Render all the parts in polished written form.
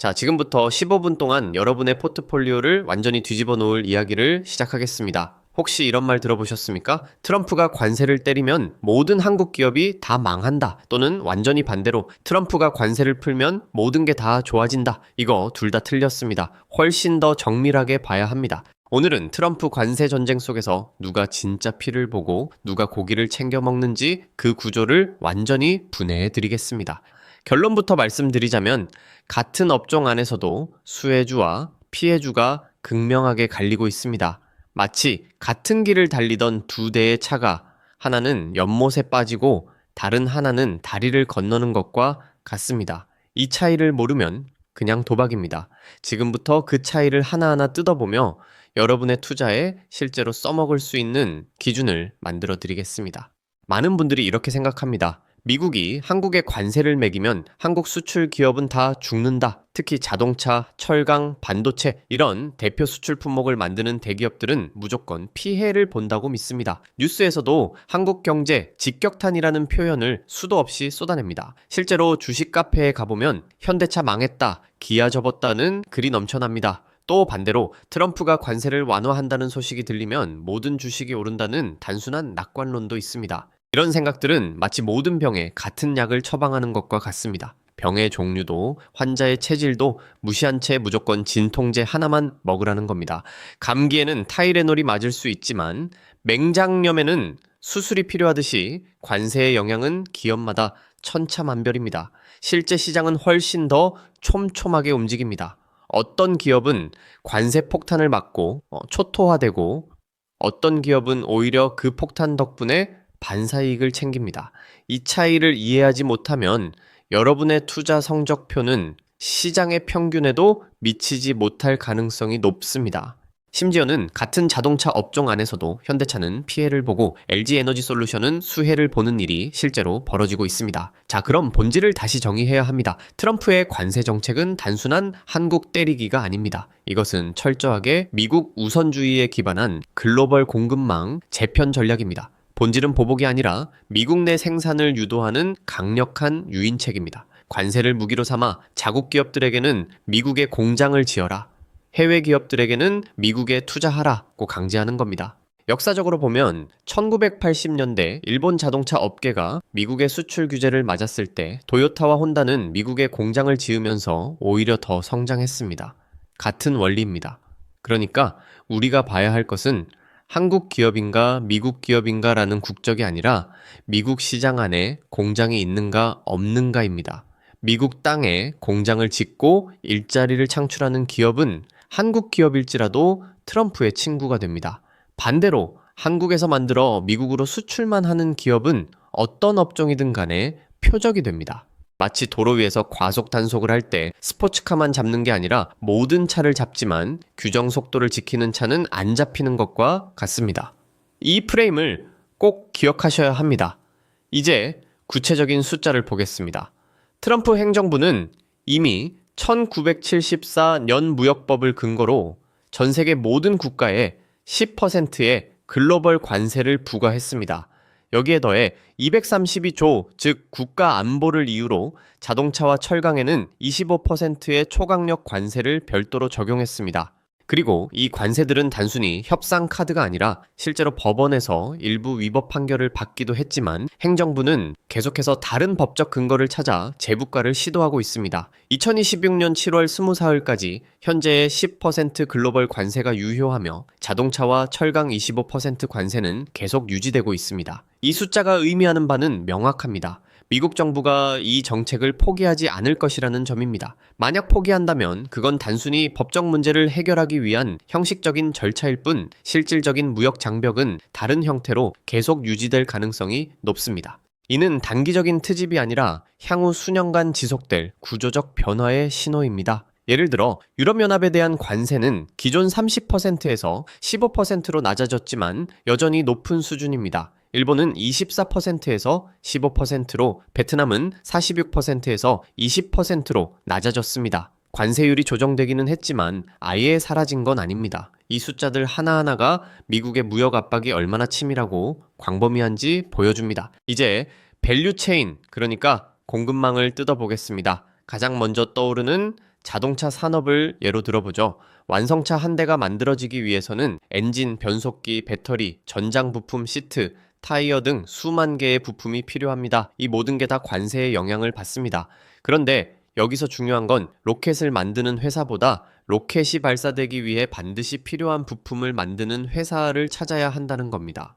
자, 지금부터 15분 동안 여러분의 포트폴리오를 완전히 뒤집어 놓을 이야기를 시작하겠습니다. 혹시 이런 말 들어보셨습니까? 트럼프가 관세를 때리면 모든 한국 기업이 다 망한다. 또는 완전히 반대로 트럼프가 관세를 풀면 모든 게 다 좋아진다. 이거 둘 다 틀렸습니다. 훨씬 더 정밀하게 봐야 합니다. 오늘은 트럼프 관세 전쟁 속에서 누가 진짜 피를 보고 누가 고기를 챙겨 먹는지 그 구조를 완전히 분해해 드리겠습니다. 결론부터 말씀드리자면 같은 업종 안에서도 수혜주와 피해주가 극명하게 갈리고 있습니다. 마치 같은 길을 달리던 두 대의 차가 하나는 연못에 빠지고 다른 하나는 다리를 건너는 것과 같습니다. 이 차이를 모르면 그냥 도박입니다. 지금부터 그 차이를 하나하나 뜯어보며 여러분의 투자에 실제로 써먹을 수 있는 기준을 만들어 드리겠습니다. 많은 분들이 이렇게 생각합니다. 미국이 한국에 관세를 매기면 한국 수출 기업은 다 죽는다. 특히 자동차, 철강, 반도체 이런 대표 수출 품목을 만드는 대기업들은 무조건 피해를 본다고 믿습니다. 뉴스에서도 한국 경제 직격탄이라는 표현을 수도 없이 쏟아냅니다. 실제로 주식 카페에 가보면 현대차 망했다, 기아 접었다는 글이 넘쳐납니다. 또 반대로 트럼프가 관세를 완화한다는 소식이 들리면 모든 주식이 오른다는 단순한 낙관론도 있습니다. 이런 생각들은 마치 모든 병에 같은 약을 처방하는 것과 같습니다. 병의 종류도 환자의 체질도 무시한 채 무조건 진통제 하나만 먹으라는 겁니다. 감기에는 타이레놀이 맞을 수 있지만 맹장염에는 수술이 필요하듯이 관세의 영향은 기업마다 천차만별입니다. 실제 시장은 훨씬 더 촘촘하게 움직입니다. 어떤 기업은 관세 폭탄을 맞고 초토화되고 어떤 기업은 오히려 그 폭탄 덕분에 반사이익을 챙깁니다. 이 차이를 이해하지 못하면 여러분의 투자 성적표는 시장의 평균에도 미치지 못할 가능성이 높습니다. 심지어는 같은 자동차 업종 안에서도 현대차는 피해를 보고 LG에너지솔루션은 수혜를 보는 일이 실제로 벌어지고 있습니다. 자, 그럼 본질을 다시 정의해야 합니다. 트럼프의 관세 정책은 단순한 한국 때리기가 아닙니다. 이것은 철저하게 미국 우선주의에 기반한 글로벌 공급망 재편 전략입니다. 본질은 보복이 아니라 미국 내 생산을 유도하는 강력한 유인책입니다. 관세를 무기로 삼아 자국 기업들에게는 미국에 공장을 지어라, 해외 기업들에게는 미국에 투자하라고 강제하는 겁니다. 역사적으로 보면 1980년대 일본 자동차 업계가 미국의 수출 규제를 맞았을 때 도요타와 혼다는 미국에 공장을 지으면서 오히려 더 성장했습니다. 같은 원리입니다. 그러니까 우리가 봐야 할 것은 한국 기업인가 미국 기업인가라는 국적이 아니라 미국 시장 안에 공장이 있는가 없는가입니다. 미국 땅에 공장을 짓고 일자리를 창출하는 기업은 한국 기업일지라도 트럼프의 친구가 됩니다. 반대로 한국에서 만들어 미국으로 수출만 하는 기업은 어떤 업종이든 간에 표적이 됩니다. 마치 도로 위에서 과속 단속을 할 때 스포츠카만 잡는 게 아니라 모든 차를 잡지만 규정 속도를 지키는 차는 안 잡히는 것과 같습니다. 이 프레임을 꼭 기억하셔야 합니다. 이제 구체적인 숫자를 보겠습니다. 트럼프 행정부는 이미 1974년 무역법을 근거로 전 세계 모든 국가에 10%의 글로벌 관세를 부과했습니다. 여기에 더해 232조, 즉 국가 안보를 이유로 자동차와 철강에는 25%의 초강력 관세를 별도로 적용했습니다. 그리고 이 관세들은 단순히 협상 카드가 아니라 실제로 법원에서 일부 위법 판결을 받기도 했지만 행정부는 계속해서 다른 법적 근거를 찾아 재부과를 시도하고 있습니다. 2026년 7월 20사흘까지 현재의 10% 글로벌 관세가 유효하며 자동차와 철강 25% 관세는 계속 유지되고 있습니다. 이 숫자가 의미하는 바는 명확합니다. 미국 정부가 이 정책을 포기하지 않을 것이라는 점입니다. 만약 포기한다면 그건 단순히 법적 문제를 해결하기 위한 형식적인 절차일 뿐 실질적인 무역 장벽은 다른 형태로 계속 유지될 가능성이 높습니다. 이는 단기적인 트집이 아니라 향후 수년간 지속될 구조적 변화의 신호입니다. 예를 들어 유럽연합에 대한 관세는 기존 30%에서 15%로 낮아졌지만 여전히 높은 수준입니다. 일본은 24%에서 15%로, 베트남은 46%에서 20%로 낮아졌습니다. 관세율이 조정되기는 했지만 아예 사라진 건 아닙니다. 이 숫자들 하나하나가 미국의 무역 압박이 얼마나 치밀하고 광범위한지 보여줍니다. 이제 밸류 체인, 그러니까 공급망을 뜯어보겠습니다. 가장 먼저 떠오르는 자동차 산업을 예로 들어보죠. 완성차 한 대가 만들어지기 위해서는 엔진, 변속기, 배터리, 전장 부품, 시트, 타이어 등 수만 개의 부품이 필요합니다. 이 모든 게 다 관세의 영향을 받습니다. 그런데 여기서 중요한 건 로켓을 만드는 회사보다 로켓이 발사되기 위해 반드시 필요한 부품을 만드는 회사를 찾아야 한다는 겁니다.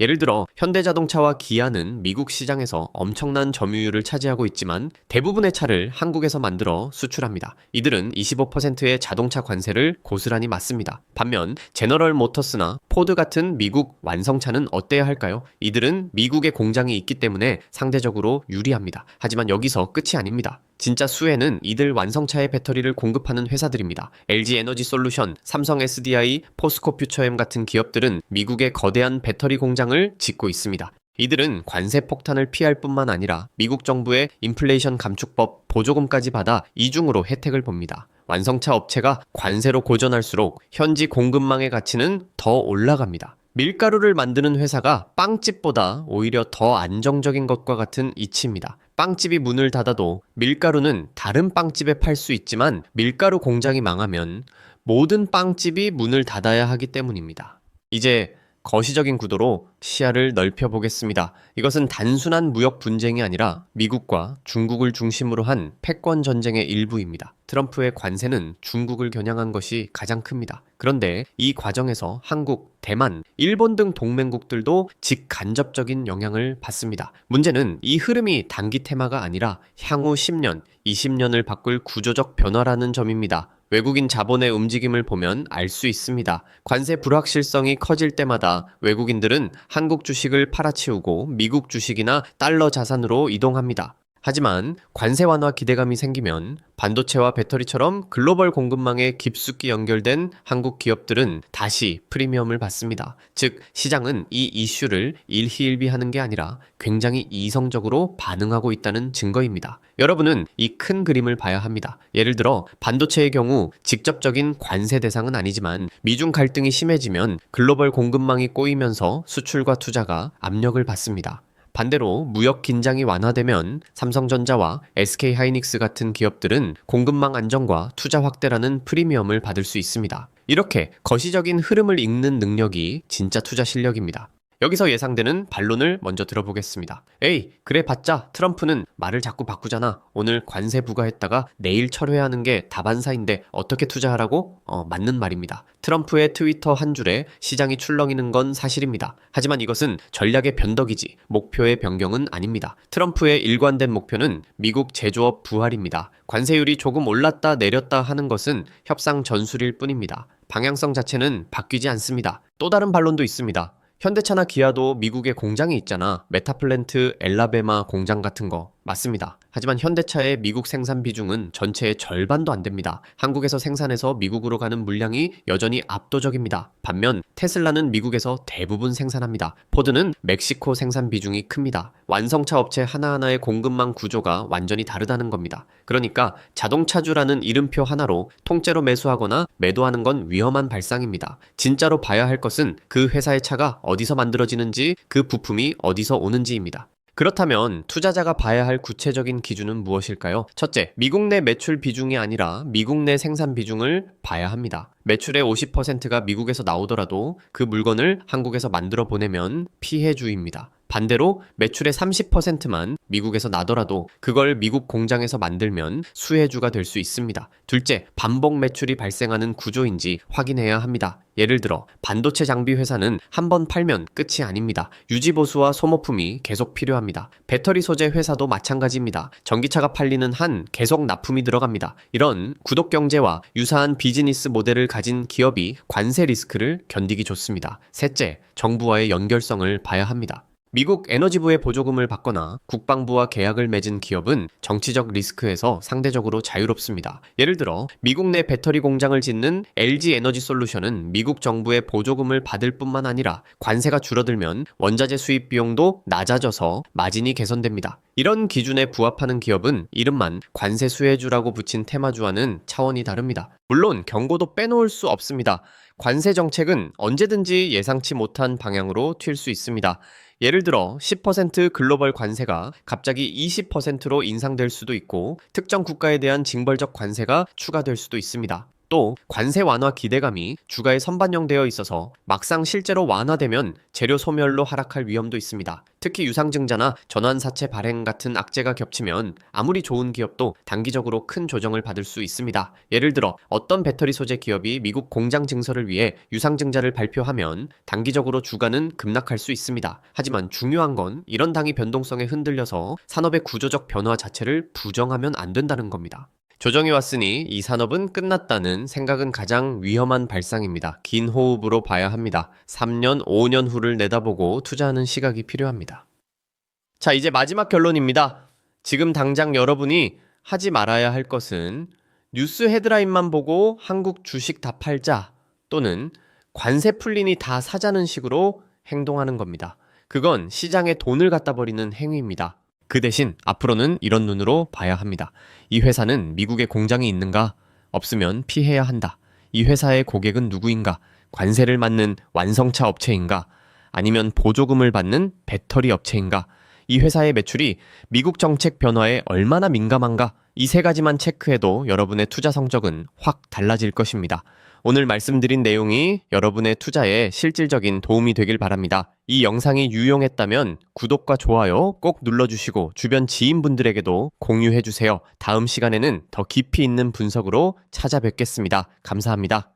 예를 들어 현대자동차와 기아는 미국 시장에서 엄청난 점유율을 차지하고 있지만 대부분의 차를 한국에서 만들어 수출합니다. 이들은 25%의 자동차 관세를 고스란히 맞습니다. 반면 제너럴 모터스나 포드 같은 미국 완성차는 어때야 할까요? 이들은 미국에 공장이 있기 때문에 상대적으로 유리합니다. 하지만 여기서 끝이 아닙니다. 진짜 수혜는 이들 완성차의 배터리를 공급하는 회사들입니다. LG 에너지 솔루션, 삼성 SDI, 포스코 퓨처엠 같은 기업들은 미국의 거대한 배터리 공장을 짓고 있습니다. 이들은 관세 폭탄을 피할 뿐만 아니라 미국 정부의 인플레이션 감축법 보조금까지 받아 이중으로 혜택을 봅니다. 완성차 업체가 관세로 고전할수록 현지 공급망의 가치는 더 올라갑니다. 밀가루를 만드는 회사가 빵집보다 오히려 더 안정적인 것과 같은 이치입니다. 빵집이 문을 닫아도 밀가루는 다른 빵집에 팔 수 있지만 밀가루 공장이 망하면 모든 빵집이 문을 닫아야 하기 때문입니다. 이제 거시적인 구도로 시야를 넓혀보겠습니다. 이것은 단순한 무역 분쟁이 아니라 미국과 중국을 중심으로 한 패권 전쟁의 일부입니다. 트럼프의 관세는 중국을 겨냥한 것이 가장 큽니다. 그런데 이 과정에서 한국, 대만, 일본 등 동맹국들도 직간접적인 영향을 받습니다. 문제는 이 흐름이 단기 테마가 아니라 향후 10년, 20년을 바꿀 구조적 변화라는 점입니다. 외국인 자본의 움직임을 보면 알 수 있습니다. 관세 불확실성이 커질 때마다 외국인들은 한국 주식을 팔아치우고 미국 주식이나 달러 자산으로 이동합니다. 하지만 관세 완화 기대감이 생기면 반도체와 배터리처럼 글로벌 공급망에 깊숙이 연결된 한국 기업들은 다시 프리미엄을 받습니다. 즉, 시장은 이 이슈를 일희일비하는 게 아니라 굉장히 이성적으로 반응하고 있다는 증거입니다. 여러분은 이 큰 그림을 봐야 합니다. 예를 들어 반도체의 경우 직접적인 관세 대상은 아니지만 미중 갈등이 심해지면 글로벌 공급망이 꼬이면서 수출과 투자가 압력을 받습니다. 반대로 무역 긴장이 완화되면 삼성전자와 SK하이닉스 같은 기업들은 공급망 안정과 투자 확대라는 프리미엄을 받을 수 있습니다. 이렇게 거시적인 흐름을 읽는 능력이 진짜 투자 실력입니다. 여기서 예상되는 반론을 먼저 들어보겠습니다. 에이, 그래 봤자 트럼프는 말을 자꾸 바꾸잖아. 오늘 관세 부과했다가 내일 철회하는 게 다반사인데 어떻게 투자하라고? 맞는 말입니다. 트럼프의 트위터 한 줄에 시장이 출렁이는 건 사실입니다. 하지만 이것은 전략의 변덕이지 목표의 변경은 아닙니다. 트럼프의 일관된 목표는 미국 제조업 부활입니다. 관세율이 조금 올랐다 내렸다 하는 것은 협상 전술일 뿐입니다. 방향성 자체는 바뀌지 않습니다. 또 다른 반론도 있습니다. 현대차나 기아도 미국에 공장이 있잖아. 메타플랜트, 엘라베마 공장 같은 거. 맞습니다. 하지만 현대차의 미국 생산 비중은 전체의 절반도 안 됩니다. 한국에서 생산해서 미국으로 가는 물량이 여전히 압도적입니다. 반면 테슬라는 미국에서 대부분 생산합니다. 포드는 멕시코 생산 비중이 큽니다. 완성차 업체 하나하나의 공급망 구조가 완전히 다르다는 겁니다. 그러니까 자동차주라는 이름표 하나로 통째로 매수하거나 매도하는 건 위험한 발상입니다. 진짜로 봐야 할 것은 그 회사의 차가 어디서 만들어지는지, 그 부품이 어디서 오는지입니다. 그렇다면 투자자가 봐야 할 구체적인 기준은 무엇일까요? 첫째, 미국 내 매출 비중이 아니라 미국 내 생산 비중을 봐야 합니다. 매출의 50%가 미국에서 나오더라도 그 물건을 한국에서 만들어 보내면 피해주의입니다. 반대로 매출의 30%만 미국에서 나더라도 그걸 미국 공장에서 만들면 수혜주가 될 수 있습니다. 둘째, 반복 매출이 발생하는 구조인지 확인해야 합니다. 예를 들어 반도체 장비 회사는 한번 팔면 끝이 아닙니다. 유지보수와 소모품이 계속 필요합니다. 배터리 소재 회사도 마찬가지입니다. 전기차가 팔리는 한 계속 납품이 들어갑니다. 이런 구독 경제와 유사한 비즈니스 모델을 가진 기업이 관세 리스크를 견디기 좋습니다. 셋째, 정부와의 연결성을 봐야 합니다. 미국 에너지부의 보조금을 받거나 국방부와 계약을 맺은 기업은 정치적 리스크에서 상대적으로 자유롭습니다. 예를 들어 미국 내 배터리 공장을 짓는 LG 에너지 솔루션은 미국 정부의 보조금을 받을 뿐만 아니라 관세가 줄어들면 원자재 수입 비용도 낮아져서 마진이 개선됩니다. 이런 기준에 부합하는 기업은 이름만 관세 수혜주라고 붙인 테마주와는 차원이 다릅니다. 물론 경고도 빼놓을 수 없습니다. 관세 정책은 언제든지 예상치 못한 방향으로 튈 수 있습니다. 예를 들어 10% 글로벌 관세가 갑자기 20%로 인상될 수도 있고 특정 국가에 대한 징벌적 관세가 추가될 수도 있습니다. 또 관세 완화 기대감이 주가에 선반영되어 있어서 막상 실제로 완화되면 재료 소멸로 하락할 위험도 있습니다. 특히 유상증자나 전환사채 발행 같은 악재가 겹치면 아무리 좋은 기업도 단기적으로 큰 조정을 받을 수 있습니다. 예를 들어 어떤 배터리 소재 기업이 미국 공장 증설을 위해 유상증자를 발표하면 단기적으로 주가는 급락할 수 있습니다. 하지만 중요한 건 이런 당위 변동성에 흔들려서 산업의 구조적 변화 자체를 부정하면 안 된다는 겁니다. 조정이 왔으니 이 산업은 끝났다는 생각은 가장 위험한 발상입니다. 긴 호흡으로 봐야 합니다. 3년, 5년 후를 내다보고 투자하는 시각이 필요합니다. 자, 이제 마지막 결론입니다. 지금 당장 여러분이 하지 말아야 할 것은 뉴스 헤드라인만 보고 한국 주식 다 팔자 또는 관세 풀리니 다 사자는 식으로 행동하는 겁니다. 그건 시장에 돈을 갖다 버리는 행위입니다. 그 대신 앞으로는 이런 눈으로 봐야 합니다. 이 회사는 미국에 공장이 있는가? 없으면 피해야 한다. 이 회사의 고객은 누구인가? 관세를 맞는 완성차 업체인가? 아니면 보조금을 받는 배터리 업체인가? 이 회사의 매출이 미국 정책 변화에 얼마나 민감한가? 이 세 가지만 체크해도 여러분의 투자 성적은 확 달라질 것입니다. 오늘 말씀드린 내용이 여러분의 투자에 실질적인 도움이 되길 바랍니다. 이 영상이 유용했다면 구독과 좋아요 꼭 눌러주시고 주변 지인분들에게도 공유해주세요. 다음 시간에는 더 깊이 있는 분석으로 찾아뵙겠습니다. 감사합니다.